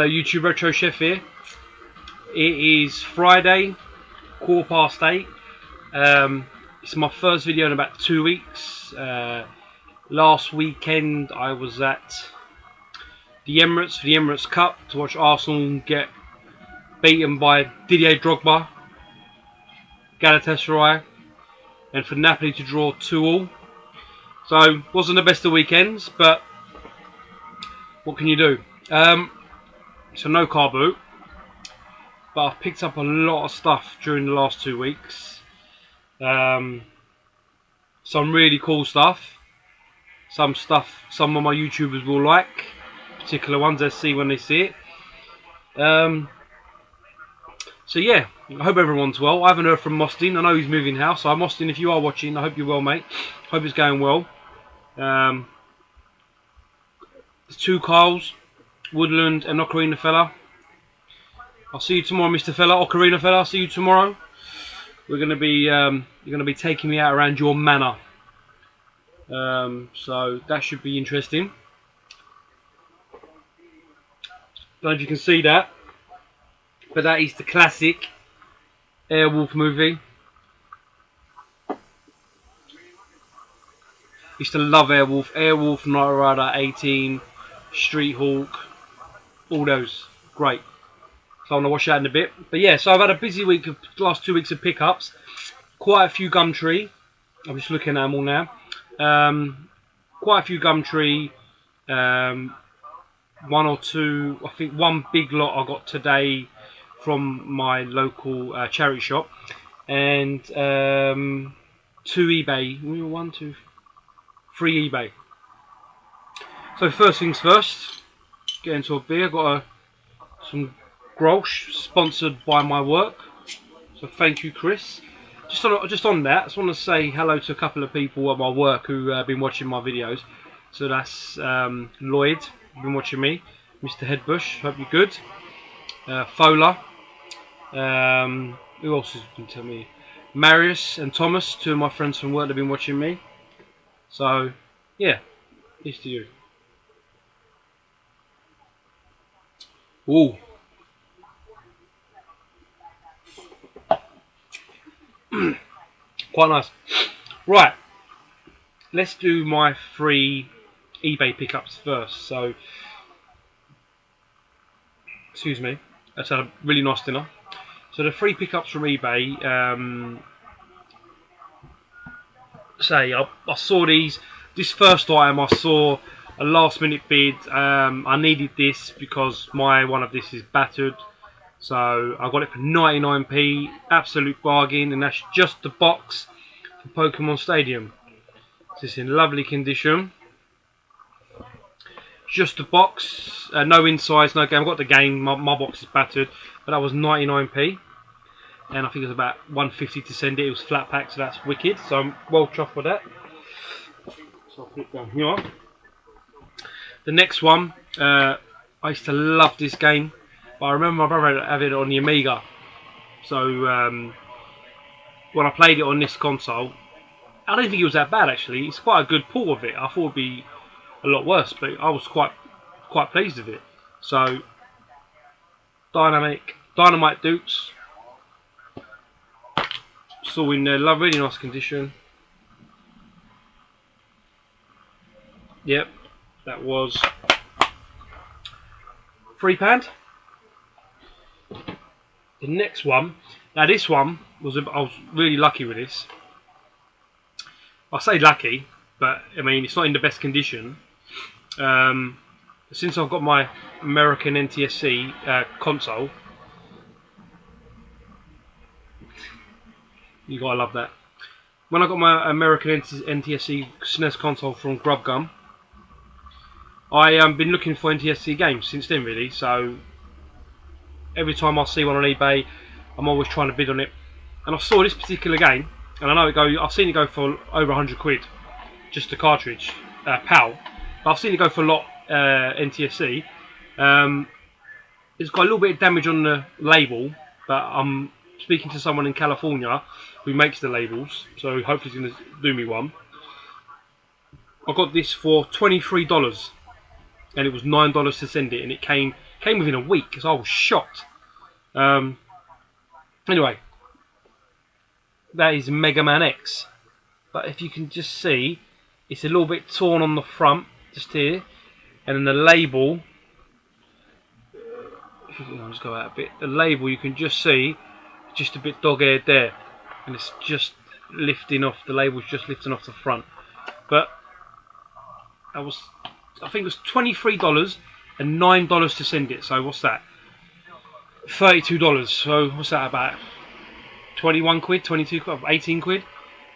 Hello YouTube, Retro Chef here. It is Friday, 8:15. It's my first video in about 2 weeks. Last weekend I was at the Emirates for the Emirates Cup to watch Arsenal get beaten by Didier Drogba, Galatasaray, and for Napoli to draw 2-2. So wasn't the best of weekends, but what can you do? So no car boot, but I've picked up a lot of stuff during the last 2 weeks. Some really cool stuff. Some of my YouTubers will like, particular ones they see when they see it. So yeah, I hope everyone's well. I haven't heard from Mostin. I know he's moving house. So Mostin, if you are watching, I hope you're well, mate. Hope it's going well. There's 2 Carls, Woodland and Ocarina Fella. I'll see you tomorrow, Mr. Fella. Ocarina Fella, I'll see you tomorrow. We're gonna be you're gonna be taking me out around your manor. So that should be interesting. Don't know if you can see that, but that is the classic Airwolf movie. Used to love Airwolf, Knight Rider, 18, Street Hawk, all those, great. So I'm going to watch that in a bit. But yeah, so I've had a busy week of last 2 weeks of pickups. Quite a few Gumtree. I'm just looking at them all now. Quite a few Gumtree. 1 or 2, I think 1 big lot I got today from my local charity shop. And 2 eBay. 1, 2, 3 eBay. So first things first. Get into a beer. Got some Grolsch, sponsored by my work, so thank you, Chris. Just on that, I just want to say hello to a couple of people at my work who have been watching my videos. So that's Lloyd, been watching me, Mr. Headbush, hope you're good. Fola, who else has been telling me? Marius and Thomas, 2 of my friends from work, have been watching me. So yeah, peace to you. Ooh. Quite nice. Right, let's do my 3 eBay pickups first. So, excuse me, that's had a really nice dinner. So the 3 pickups from eBay. I saw these. This first item I saw a last minute bid. I needed this because my one of this is battered. So I got it for 99p, absolute bargain, and that's just the box for Pokemon Stadium. It's in lovely condition. Just the box, no insides, no game. I've got the game, my box is battered, but that was 99p. And I think it was about 150 to send it. It was flat pack, so that's wicked. So I'm well chuffed with that. So I'll put it down here. The next one, I used to love this game. But I remember my brother having it on the Amiga, so when I played it on this console, I don't think it was that bad actually. It's quite a good port of it. I thought it'd be a lot worse, but I was quite pleased with it. So Dynamite Dukes, still in there, really nice condition. Yep, that was £3. The next one, now this one was, I was really lucky with this. I say lucky, but I mean it's not in the best condition. Since I've got my American NTSC console, you gotta love that. When I got my American NTSC SNES console from GrubGum, I been looking for NTSC games since then really. So every time I see one on eBay, I'm always trying to bid on it. And I saw this particular game, and I know I've seen it go for over 100 quid, just the cartridge, PAL. But I've seen it go for a lot, NTSC. It's got a little bit of damage on the label, but I'm speaking to someone in California who makes the labels, so hopefully he's going to do me one. I got this for $23, and it was $9 to send it, and it came Came within a week, so I was shocked. Anyway, that is Mega Man X. But if you can just see, it's a little bit torn on the front, just here. And then the label, I'll just go out a bit. The label, you can just see, just a bit dog-eared there. And it's just lifting off, the label's just lifting off the front. But I think it was $23 and $9 to send it. So what's that? $32. So what's that, about 21 quid, 22 quid, 18 quid?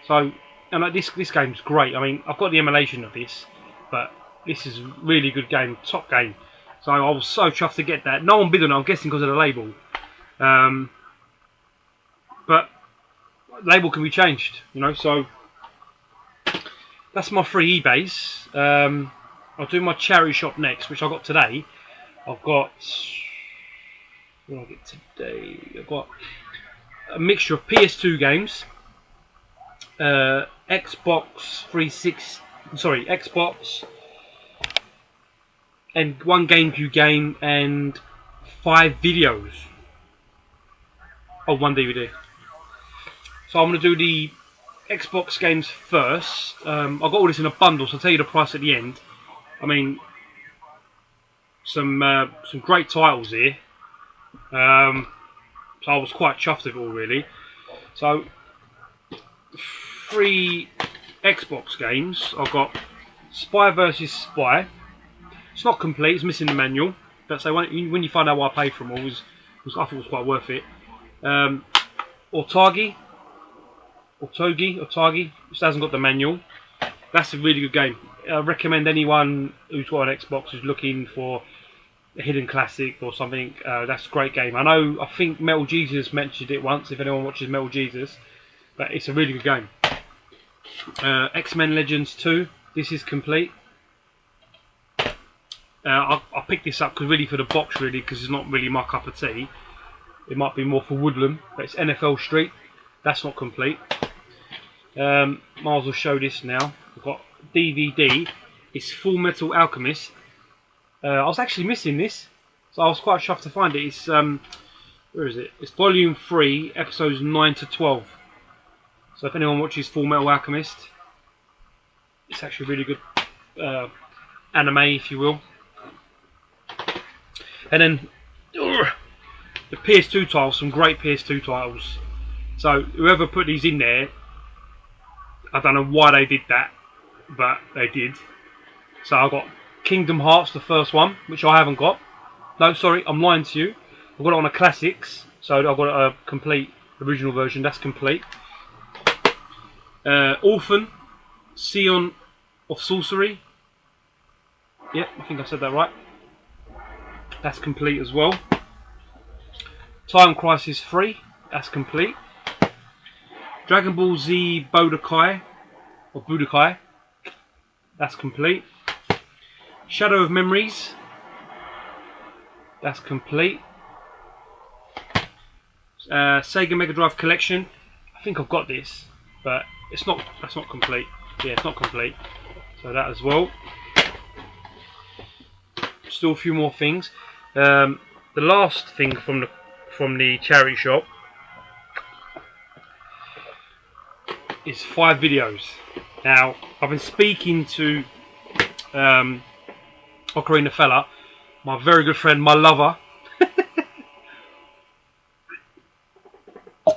So, and like this game's great. I mean, I've got the emulation of this, but this is a really good game, top game. So I was so chuffed to get that. No one bid on it, I'm guessing because of the label. But label can be changed, you know. So that's my free eBays. I'll do my charity shop next, which I got today. I've got, what did I get today? I've got a mixture of PS2 games, Xbox 360, sorry, Xbox, and one GameCube game, and 5 videos. Oh, 1 DVD. So I'm going to do the Xbox games first. I've got all this in a bundle, so I'll tell you the price at the end. I mean, some great titles here. So I was quite chuffed with it all, really. So 3 Xbox games. I've got Spy vs Spy. It's not complete. It's missing the manual. But so when you find out what I paid for them all, I thought it was quite worth it. Otogi, which hasn't got the manual. That's a really good game. I recommend anyone who's got an Xbox who's looking for a hidden classic or something. That's a great game. I think Metal Jesus mentioned it once, if anyone watches Metal Jesus. But it's a really good game. X-Men Legends 2. This is complete. I picked this up really for the box, really, because it's not really my cup of tea. It might be more for Woodland, but it's NFL Street. That's not complete. Might as well show this now. I've got DVD. It's Full Metal Alchemist. I was actually missing this, so I was quite chuffed to find it. It's where is it? It's Volume 3, episodes 9 to 12. So if anyone watches Full Metal Alchemist, it's actually really good anime, if you will. And then the PS2 titles, some great PS2 titles. So whoever put these in there, I don't know why they did that, but they did. So I got Kingdom Hearts, the first one, which I haven't got. No, sorry, I'm lying to you. I've got it on a classics, so I've got a complete original version. That's complete. Orphan, Scion of Sorcery. Yep, I think I said that right. That's complete as well. Time Crisis 3. That's complete. Dragon Ball Z Budokai, or Budokai. That's complete. Shadow of Memories. That's complete. Sega Mega Drive Collection. I think I've got this, but it's not. That's not complete. Yeah, it's not complete. So that as well. Still a few more things. The last thing from the charity shop is 5 videos. Now I've been speaking to Ocarina Fella, my very good friend, my lover,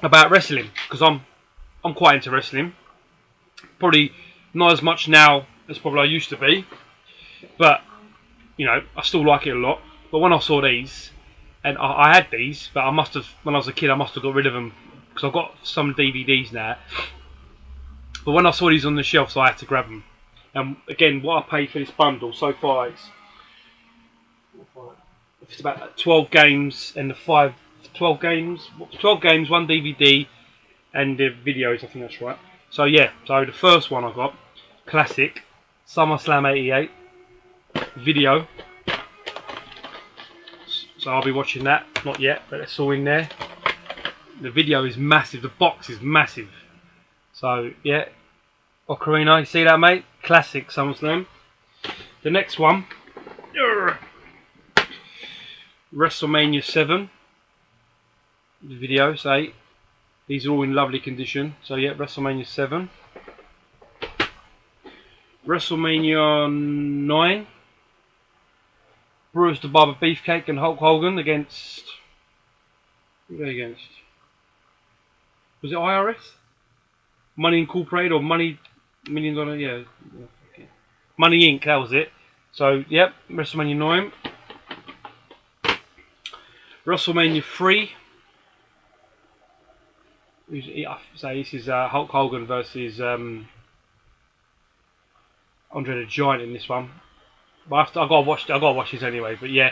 about wrestling, because I'm quite into wrestling. Probably not as much now as probably I used to be, but you know, I still like it a lot. But when I saw these, and I had these, but I must have, when I was a kid, I must have got rid of them because I've got some DVDs now. But when I saw these on the shelf, so I had to grab them. And again, what I paid for this bundle so far, it's about 12 games and 12 games, 1 DVD, and the videos. I think that's right. So yeah, so the first one I got, classic, SummerSlam '88 video. So I'll be watching that. Not yet, but it's all in there. The video is massive. The box is massive. So yeah, Ocarina, you see that, mate? Classic SummerSlam. The next one WrestleMania 7. The video, say. These are all in lovely condition. So yeah, WrestleMania 7. WrestleMania 9. Bruce the Barber Beefcake and Hulk Hogan against... Who were they against? Was it IRS? Money Incorporated or Money... $1 Million? Yeah. Money Inc. That was it. So, yep. WrestleMania 9. WrestleMania 3. So this is Hulk Hogan versus Andre the Giant in this one. But I gotta watch this anyway. But yeah,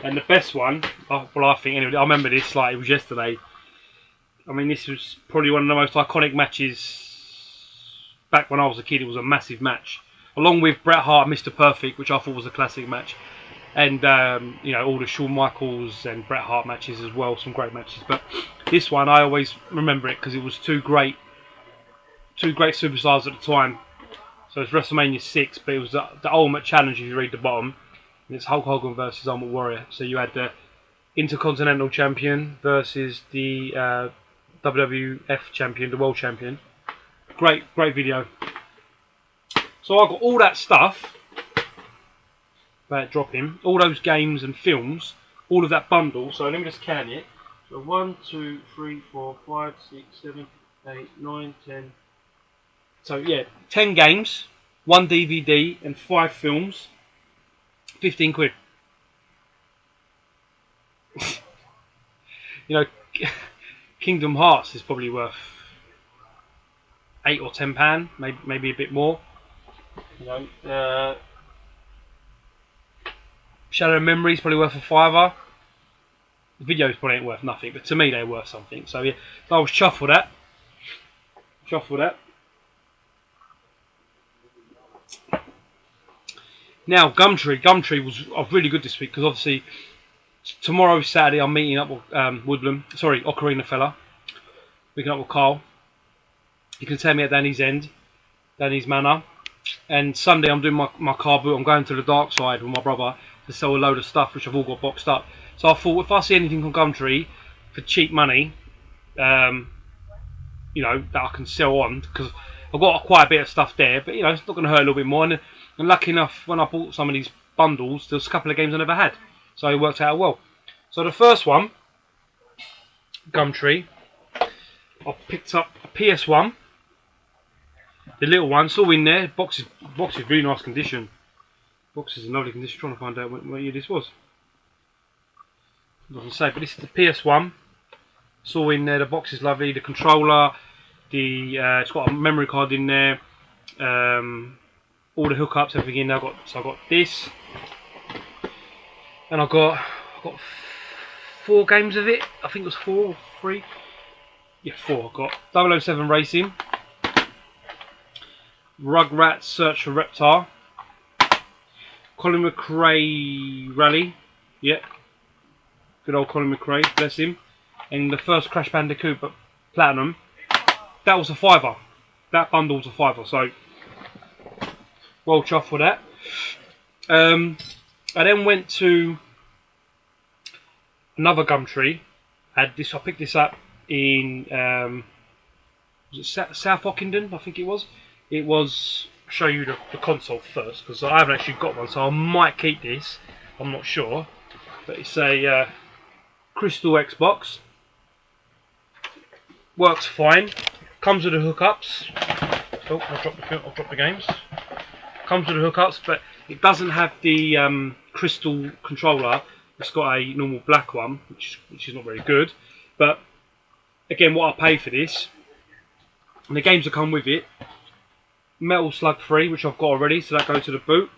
and the best one, well, I think anyway. I remember this like it was yesterday. I mean, this was probably one of the most iconic matches. Back when I was a kid, it was a massive match, along with Bret Hart, Mr. Perfect, which I thought was a classic match, and you know all the Shawn Michaels and Bret Hart matches as well, some great matches. But this one, I always remember it because it was two great superstars at the time. So it's WrestleMania 6, but it was the Ultimate Challenge if you read the bottom. And it's Hulk Hogan versus Ultimate Warrior. So you had the Intercontinental Champion versus the WWF Champion, the World Champion. Great video. So I got all that stuff about dropping, all those games and films, all of that bundle. So let me just count it. So 1, 2, 3, 4, 5, 6, 7, 8, 9, 10. So yeah, 10 games, 1 DVD and 5 films, 15 quid. You know, Kingdom Hearts is probably worth £8 or £10, maybe a bit more. You know, Shadow Memories probably worth a £5. The videos probably ain't worth nothing, but to me they're worth something. So yeah, so I was chuffed with that. Now Gumtree was really good this week because obviously tomorrow Saturday I'm meeting up with Ocarina Fella, meeting up with Carl. You can tell me at Danny's Manor, and Sunday I'm doing my car boot. I'm going to the dark side with my brother to sell a load of stuff which I've all got boxed up. So I thought if I see anything on Gumtree for cheap money, you know, that I can sell on, because I've got quite a bit of stuff there, but you know, it's not going to hurt a little bit more. And lucky enough, when I bought some of these bundles, there's a couple of games I never had, so it worked out well. So the first one, Gumtree, I picked up a PS1, the little one. It's all in there. Box is really nice condition. Box is in lovely condition. Trying to find out what year this was. Doesn't say, but this is the PS1. It's all in there. The box is lovely. The controller, it's got a memory card in there. All the hookups, everything in there. I got this, and I got 4 games of it. I think it was 4 or 3. Yeah, 4. I got 007 Racing, Rugrats Search for Reptar, Colin McRae Rally. Yep. Good old Colin McRae, bless him. And the first Crash Bandicoot, but Platinum. That was a £5. That bundle was a £5. So, well chuffed for that. I then went to another Gumtree. I picked this up in was it South Ockenden? I think it was. It was. Show you the console first because I haven't actually got one, so I might keep this. I'm not sure, but it's a Crystal Xbox. Works fine. Comes with the hookups. Oh, I'll drop the games. Comes with the hookups, but it doesn't have the crystal controller. It's got a normal black one, which is not very good. But again, what I paid for this, and the games that come with it: Metal Slug 3, which I've got already, so that goes to the boot.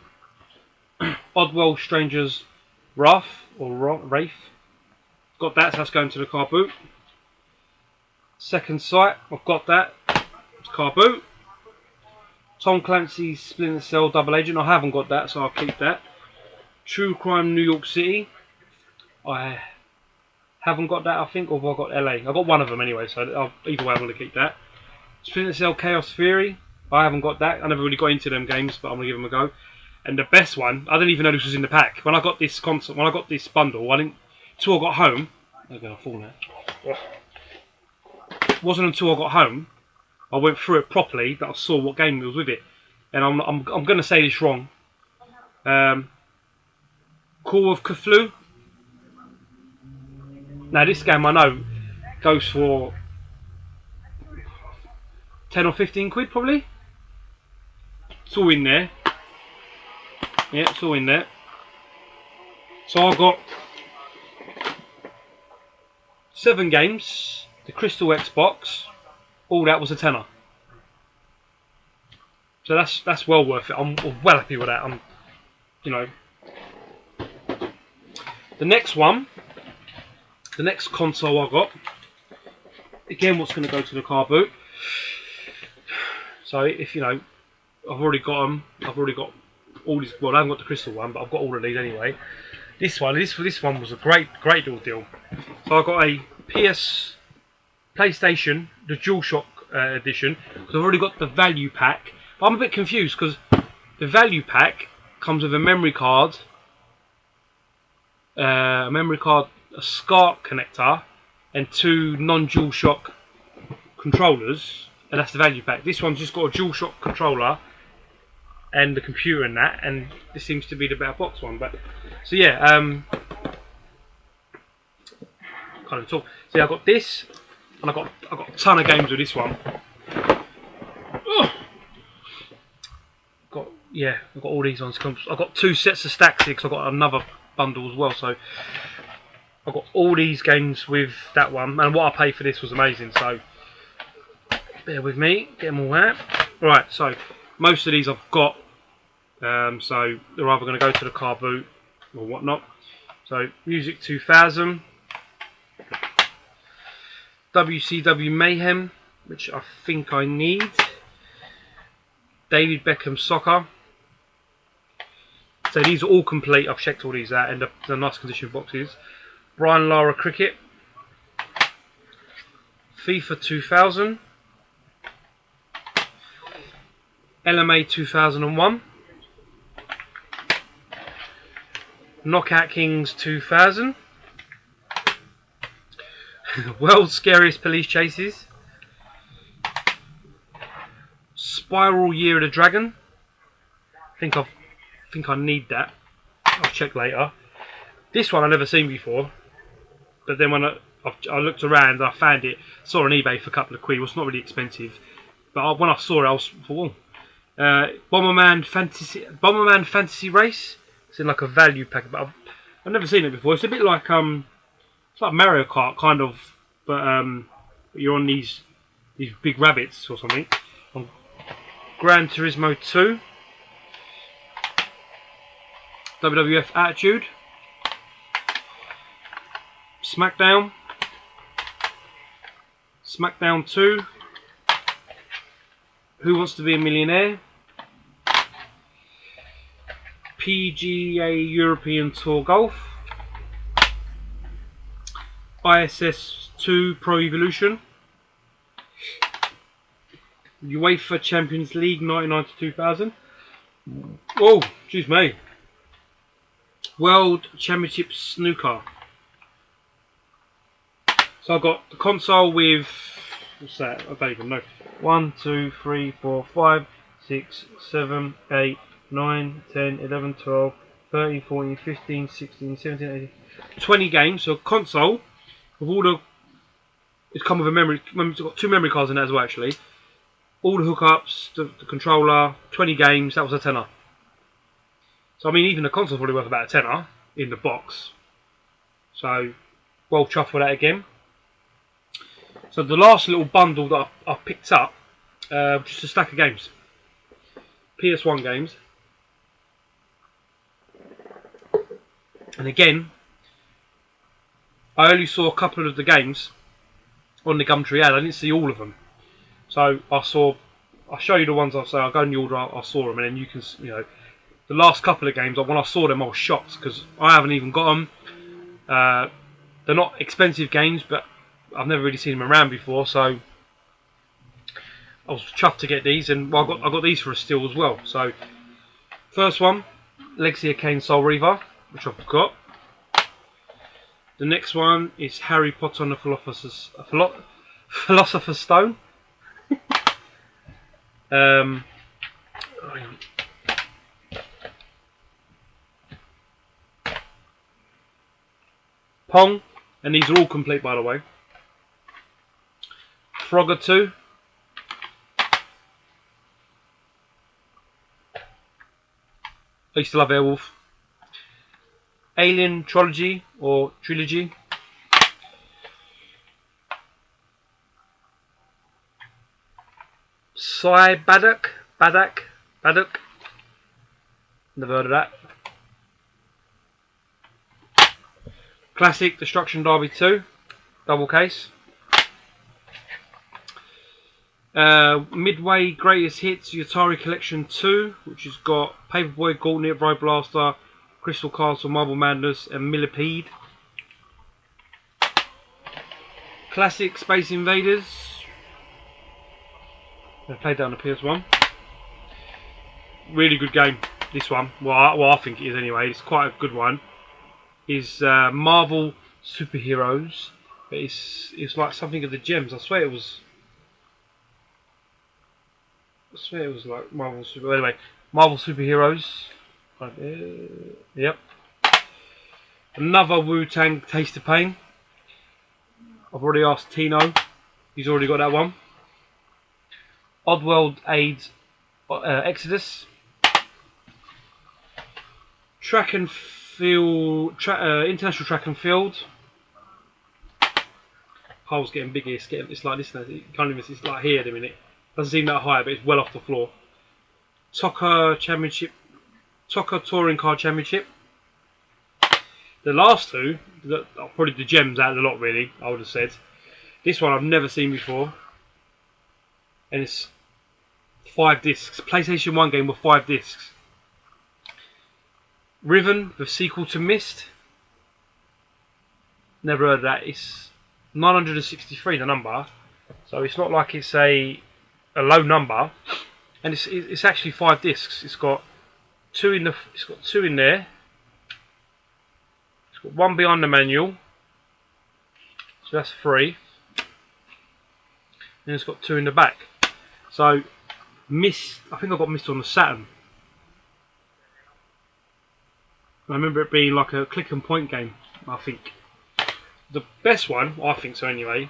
Oddworld Strangers Wrath or Wraith, got that, so that's going to the car boot. Second Sight, I've got that, it's car boot. Tom Clancy's Splinter Cell Double Agent, I haven't got that, so I'll keep that. True Crime New York City, I haven't got that, I think, or have I got LA? I've got one of them anyway, so either way I'm going to keep that. Splinter Cell Chaos Theory, I haven't got that. I never really got into them games, but I'm going to give them a go. And the best one, I didn't even know this was in the pack. When I got this console, when I got this bundle, I didn't until I got home. I'm gonna fall now. It wasn't until I got home I went through it properly that I saw what game was with it. And I'm gonna say this wrong. Call of Cthulhu. Now this game I know goes for 10 or 15 quid probably. It's all in there. Yeah, it's all in there. So I've got 7 games, the Crystal Xbox, all that was a tenner. So that's well worth it. I'm well happy with that. I'm, you know. The next one, the next console I got, again, what's going to go to the car boot. So if you know, I've already got them. I've already got all these. Well, I haven't got the crystal one, but I've got all of these anyway. This one was a great little deal. So I got a PlayStation, the DualShock edition, because I've already got the value pack. But I'm a bit confused because the value pack comes with a memory card, a SCART connector, and 2 non-DualShock controllers, and that's the value pack. This one's just got a DualShock controller and the computer and that, and this seems to be the better box one. But so yeah, can't even talk. So yeah, I got this, and I got a ton of games with this one. I've got all these ones. I've got 2 sets of stacks here because I've got another bundle as well. So I've got all these games with that one, and what I paid for this was amazing. So bear with me, get them all out. Right, so most of these I've got. So they're either going to go to the car boot or whatnot. So Music 2000, WCW Mayhem, which I think I need. David Beckham Soccer. So these are all complete. I've checked all these out, and the nice condition boxes. Brian Lara Cricket, FIFA 2000, LMA 2001, Knockout Kings 2000, World's Scariest Police Chases, Spiral Year of the Dragon. I think I need that. I'll check later. This one I've never seen before, but then when I looked around, I found it. Saw it on eBay for a couple of quid. It was not really expensive, but when I saw it, I was for Bomberman Fantasy Race. It's in like a value pack, but I've never seen it before. It's a bit like it's like Mario Kart kind of, but you're on these big rabbits or something. On Gran Turismo 2, WWF Attitude, SmackDown 2, Who Wants to Be a Millionaire, PGA European Tour Golf, ISS 2 Pro Evolution, UEFA Champions League 99 to 2000. Oh, excuse me. World Championship Snooker. So I've got the console with, what's that? I don't even know. 1, 2, 3, 4, 5, 6, 7, 8, 9, 10, 11, 12, 13, 14, 15, 16, 17, 18, 20 games. So a console with all the, it's come with a memory, it's got 2 memory cards in that as well actually. All the hookups, the controller, 20 games, that was a tenner. So I mean even the console's probably worth about a tenner in the box. So well chuffed for that again. So the last little bundle that I picked up, just a stack of games. PS1 games. And again, I only saw a couple of the games on the Gumtree ad. I didn't see all of them. So I'll show you the ones I'll go in the order I saw them, and then you can, you know, the last couple of games, when I saw them I was shocked because I haven't even got them. They're not expensive games, but I've never really seen them around before, so I was chuffed to get these, and well, I got these for a steal as well. So first one, Legacy of Kain Soul Reaver, which I've got. The next one is Harry Potter and the Philosopher's Stone. Pong, and these are all complete, by the way. Frogger 2. I used to love Airwolf. Alien Trilogy or Trilogy. Psy Baddock. Never heard of that. Classic Destruction Derby 2. Double case. Midway Greatest Hits Atari Collection 2, which has got Paperboy, Gauntlet, Road Blaster, Crystal Castle, Marble Madness, and Millipede. Classic Space Invaders. I played that on the PS1. Really good game, this one. Well, I think it is anyway. It's quite a good one. Is Marvel Superheroes. But it's like something of the gems. I swear it was like Marvel Super. Anyway, Marvel Superheroes. Right there. Yep. Another Wu-Tang Taste of Pain. I've already asked Tino. He's already got that one. Oddworld AIDS Exodus. Track and Field. International Track and Field. Hole's getting bigger. It's like this now. It's like here at the minute. Doesn't seem that high, but it's well off the floor. TOCA Championship. TOCA Touring Car Championship. The last two are probably the gems out of the lot, really, I would have said. This one I've never seen before. And it's 5 discs. PlayStation 1 game with 5 discs. Riven, the sequel to Myst. Never heard of that. It's 963, the number. So it's not like it's a low number. And it's actually 5 discs. It's got two in there. It's got one behind the manual. So that's 3. And it's got 2 in the back. So Myst, I think I got Myst on the Saturn. I remember it being like a click and point game, I think. The best one, I think so anyway,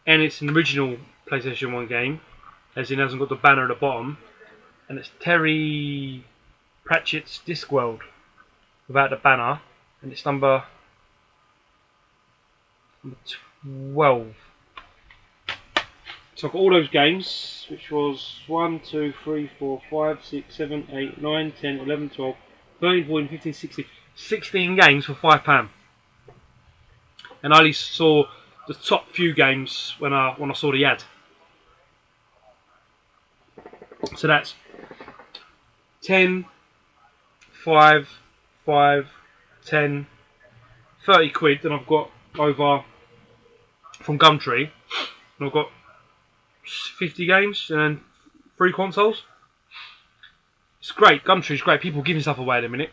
and it's an original PlayStation 1 game, as in it hasn't got the banner at the bottom, and it's Terry Pratchett's Discworld without the banner, and it's number 12. So I've got all those games, which was 1, 2, 3, 4, 5, 6, 7, 8, 9, 10, 11, 12, 13, 14, 15, 16. 16 games for £5. And I only saw the top few games when I saw the ad. So that's 10, 5, 5, 10, 30 quid. Then I've got over from Gumtree. And I've got 50 games and then 3 consoles. It's great. Gumtree's great. People giving stuff away at a minute.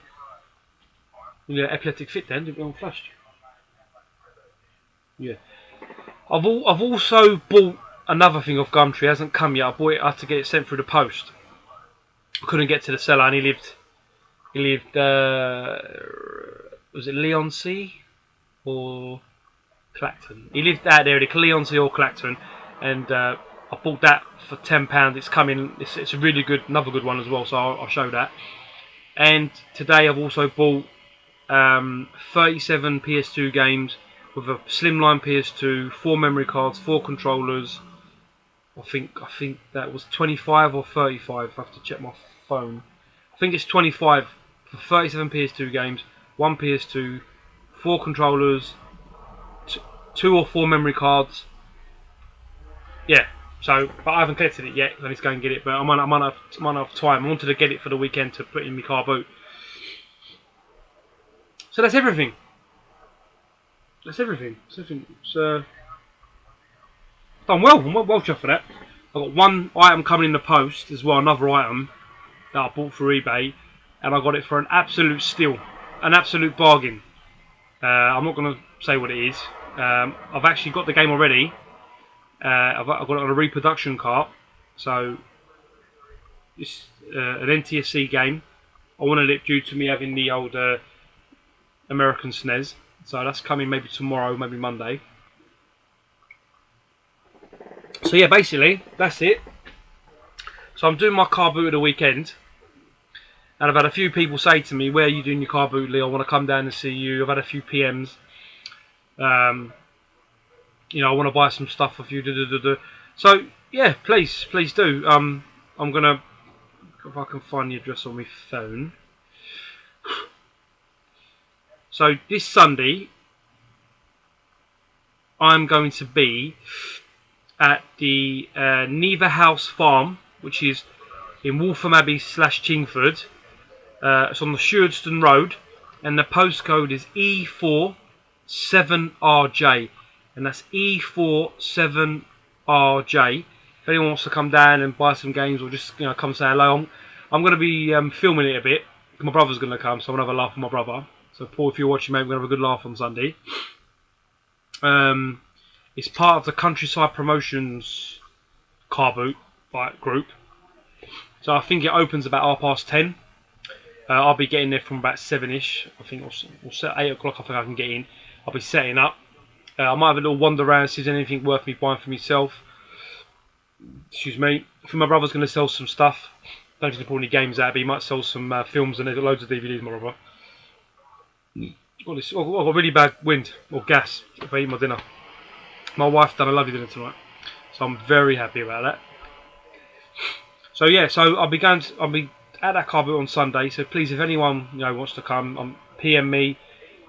Yeah, Epileptic Fit then, didn't go flushed. Yeah. I've also bought another thing off Gumtree. It hasn't come yet. I had to get it sent through the post. I couldn't get to the seller, and he lived was it Leigh-on-Sea or Clacton? He lived out there, Leigh-on-Sea or Clacton, and I bought that for £10. It's coming. It's a really good, another good one as well. So I'll show that. And today I've also bought 37 PS2 games with a slimline PS2, 4 memory cards, 4 controllers. I think that was 25 or 35. I have to check my phone. I think it's 25 for 37 PS2 games, 1 PS2, 4 controllers, 2 or 4 memory cards. Yeah. So, but I haven't collected it yet. I need to go and get it. But I might not have time. I wanted to get it for the weekend to put in my car boot. So that's everything. That's everything. It's done well. I'm well chuffed for that. I've got one item coming in the post as well. Another item that I bought for eBay. and I got it for an absolute steal, an absolute bargain. I'm not going to say what it is. I've actually got the game already. I've got it on a reproduction cart, so it's an NTSC game. I wanted it due to me having the old American SNES, so that's coming maybe tomorrow, maybe Monday. So yeah, basically that's it. So I'm doing my car boot at the weekend, and I've had a few people say to me, "Where are you doing your car boot, Lee? I want to come down and see you." I've had a few PMs. You know, I want to buy some stuff of you. So yeah, please do. I'm gonna, if I can find the address on my phone. So this Sunday, I'm going to be at the Neva House Farm, which is in Waltham Abbey / Chingford. It's on the Shuardston Road, and the postcode is E47RJ, and that's E47RJ. If anyone wants to come down and buy some games, or just come say hello, I'm going to be filming it a bit. My brother's going to come, so I'm going to have a laugh with my brother. So Paul, if you're watching, mate, we're going to have a good laugh on Sunday. It's part of the Countryside Promotions car boot group. So I think it opens about 10:30. I'll be getting there from about 7ish. I think we'll set 8 o'clock. I think I can get in. I'll be setting up. I might have a little wander around, see if there's anything worth me buying for myself. Excuse me. I think my brother's going to sell some stuff. Don't think he's pull any games out, but he might sell some films, and they've got loads of DVDs, my brother. I've got really bad wind or gas if I eat my dinner. My wife done a lovely dinner tonight, so I'm very happy about that. So yeah, so I'll be at that car boot on Sunday. So please, if anyone wants to come, PM me,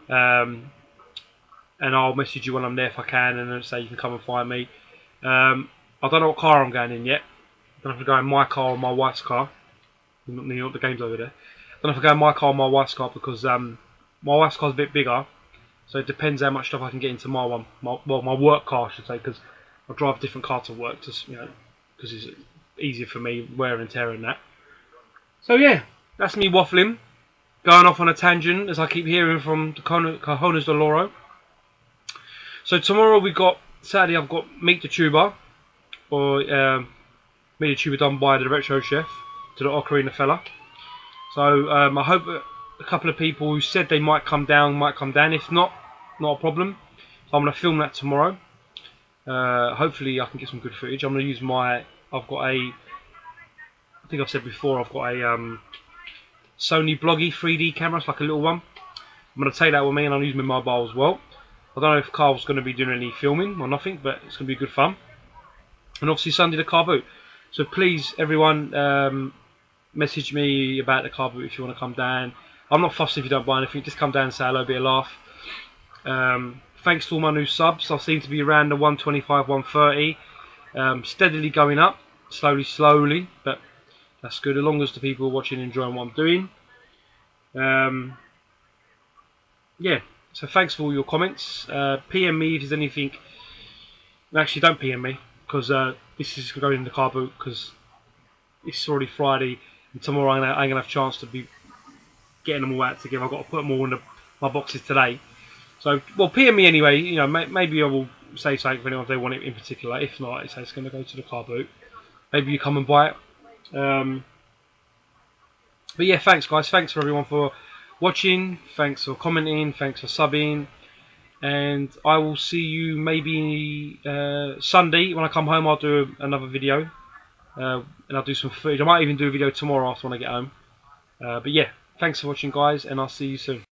and I'll message you when I'm there if I can, and then say you can come and find me. I don't know what car I'm going in yet. I don't know if I go in my car or my wife's car. The game's over there. I don't know if I go in my car or my wife's car, because my wife's car's a bit bigger, so it depends how much stuff I can get into my one. My work car, I should say, because I drive a different car to work, just because it's easier for me, wear and tear and that. So yeah, that's me waffling, going off on a tangent, as I keep hearing from the Cajones de Loro. So tomorrow Saturday I've got Meet the Tuber, or Meet the Tuber done by the Retro Chef, to the Ocarina fella. So I hope a couple of people who said they might come down. If not a problem. So I'm going to film that tomorrow. Hopefully I can get some good footage. I'm going to use I think I've said before, I've got a Sony Bloggy 3D camera. It's like a little one. I'm going to take that with me, and I'll use my mobile as well. I don't know if Carl's going to be doing any filming or nothing, but it's going to be good fun. And obviously Sunday the car boot. So please, everyone, message me about the car boot if you want to come down. I'm not fussed if you don't buy anything. Just come down and say hello, be a laugh. Thanks to all my new subs. I seem to be around the 125, 130. Steadily going up, slowly, but that's good, as long as the people watching enjoying what I'm doing. Yeah, so thanks for all your comments. PM me if there's anything. Actually, don't PM me, because this is going in the car boot, because it's already Friday, and tomorrow I ain't going to have a chance to be getting them all out together. I've got to put them all in my boxes today. So, well, PM me anyway. Maybe I will say something if anyone, if they want it in particular. If not, it's going to go to the car boot. Maybe you come and buy it. But yeah, thanks guys. Thanks for everyone for watching. Thanks for commenting. Thanks for subbing. And I will see you maybe Sunday when I come home. I'll do another video, and I'll do some footage. I might even do a video tomorrow after when I get home. But yeah, thanks for watching guys, and I'll see you soon.